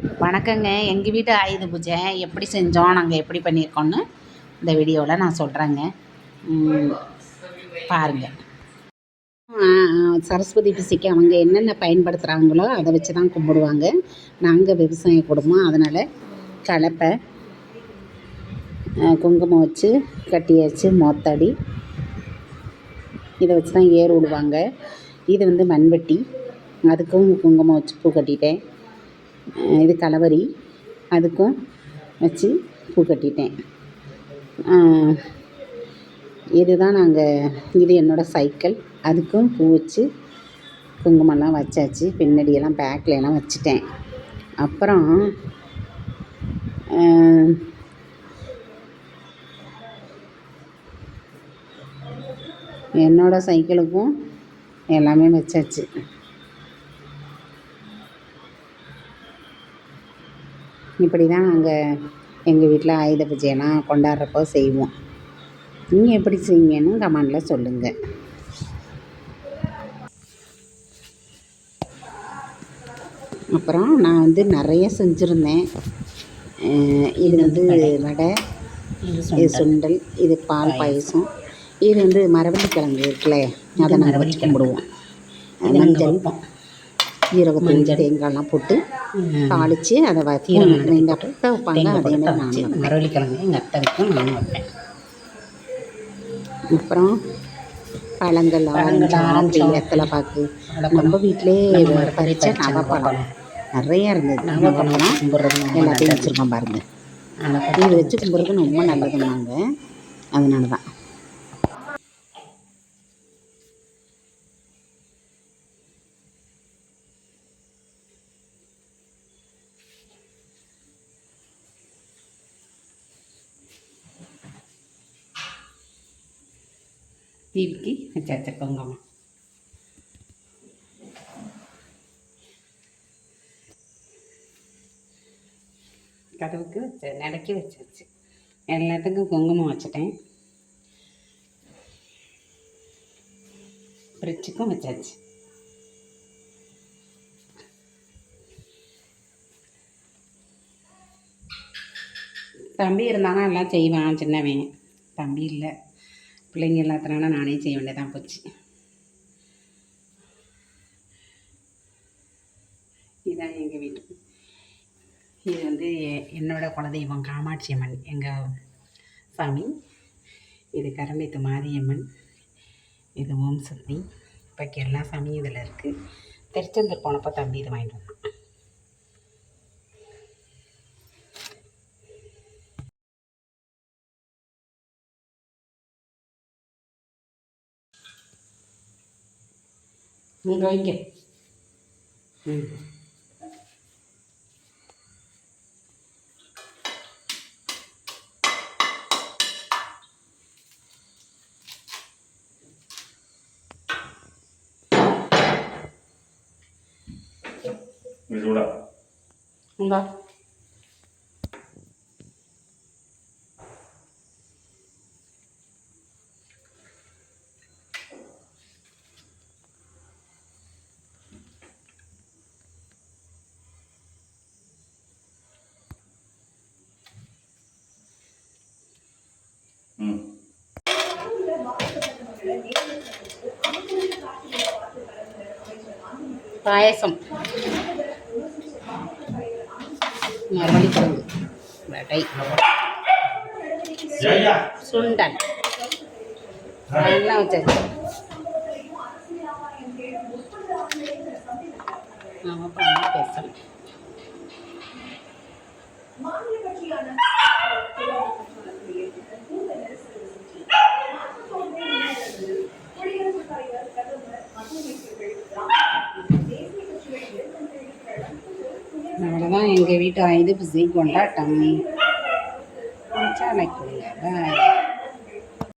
வணக்கங்க. எங்கள் வீட்டு ஆயுத பூஜை எப்படி செஞ்சோம், நாங்கள் எப்படி பண்ணியிருக்கோன்னு இந்த வீடியோவில் நான் சொல்கிறேங்க. பாருங்கள். சரஸ்வதி பூஜைக்கு அவங்க என்னென்ன பயன்படுத்துகிறாங்களோ அதை வச்சு தான் கும்பிடுவாங்க. நாங்கள் விவசாய குடும்பம், அதனால் கலப்பை, குங்குமம் வச்சு கட்டியாச்சு, மொத்தடி இதை வச்சு தான் ஏர் விடுவாங்க. இது வந்து மண்வெட்டி, அதுக்கும் குங்குமம் வச்சு பூ கட்டிட்டேன். இது கலவரி, அதுக்கும் வச்சு பூ கட்டிட்டேன். இதுதான் இது என்னோடய சைக்கிள், அதுக்கும் பூ வச்சு குங்குமம்லாம் வச்சாச்சு. பின்னாடியெல்லாம் பேக்லையெல்லாம் வச்சுட்டேன். அப்புறம் என்னோடய சைக்கிளுக்கும் எல்லாமே வச்சாச்சு. இப்படி தான் நாங்கள் எங்கள் வீட்டில் ஆயுத பூஜையெல்லாம் கொண்டாடுறப்போ செய்வோம். நீங்கள் எப்படி செய்வீங்கன்னு கமெண்டில் சொல்லுங்கள். அப்புறம் நான் வந்து நிறைய செஞ்சுருந்தேன். இது வந்து வடை, இது சுண்டல், இது பால் பாயசம், இது வந்து மரவள்ளிக்கிழங்கு இருக்குல்ல, அதை நாங்கள் வச்சு கும்பிடுவோம். மஞ்சள், ஜீரகத்தூள், தேங்காய்லாம் போட்டு தாளித்து அதை எங்கள் அத்தை வைப்பாங்க. அதே மாதிரி நான் மரவள்ளிக்கிழங்கு எங்கள் அத்தை வைக்கும், நானும் வைப்பேன். அப்புறம் பழங்கள், ஆரஞ்சு, வெத்தலை பாக்கு, நம்ம வீட்டிலே பறித்த நவப்பழம் நிறையா இருந்தது. நவப்பழம்லாம் எல்லாத்தையும் வச்சுருக்கோம் பாருங்கள். இது வச்சு கும்பிட்றது ரொம்ப நல்லதுன்னாங்க, அதனால தான். டிவிக்கு வச்சாச்சு குங்குமம். கதவுக்கு நடக்கி வச்சாச்சு. எல்லாத்துக்கும் குங்குமம் வச்சுட்டேன். ஃப்ரிட்ஜுக்கும் வச்சாச்சு. தம்பி இருந்தானா எல்லாம் செய்வான், சின்னவன். தம்பி இல்லை, பிள்ளைங்க எல்லாத்தினால நானே செய்ய வேண்டியதான் போச்சு. இதுதான் எங்கள் வீட்டு. இது வந்து என்னோடய குலதெய்வம் காமாட்சி அம்மன், எங்கள் சாமி. இது கரம்பேத்து மாரியம்மன், இது ஓம் சக்தி. பாக்கி எல்லா சாமியும் இதில் இருக்குது. திருச்செந்தூர் போனப்போ தம்பி இது வாங்கிட்டு வந்தான். இங்கே வைங்க. இந்தா பாயசம், மரவள்ளிக்கிழங்கு, வடை, சுண்டல் எல்லாம் வச்சாச்சு. பேசலாம். அவ்வளோதான் எங்கள் வீட்டு ஆயுத பூஜை கொண்டாட்டம். லைக் பண்ணுங்க. பாய்.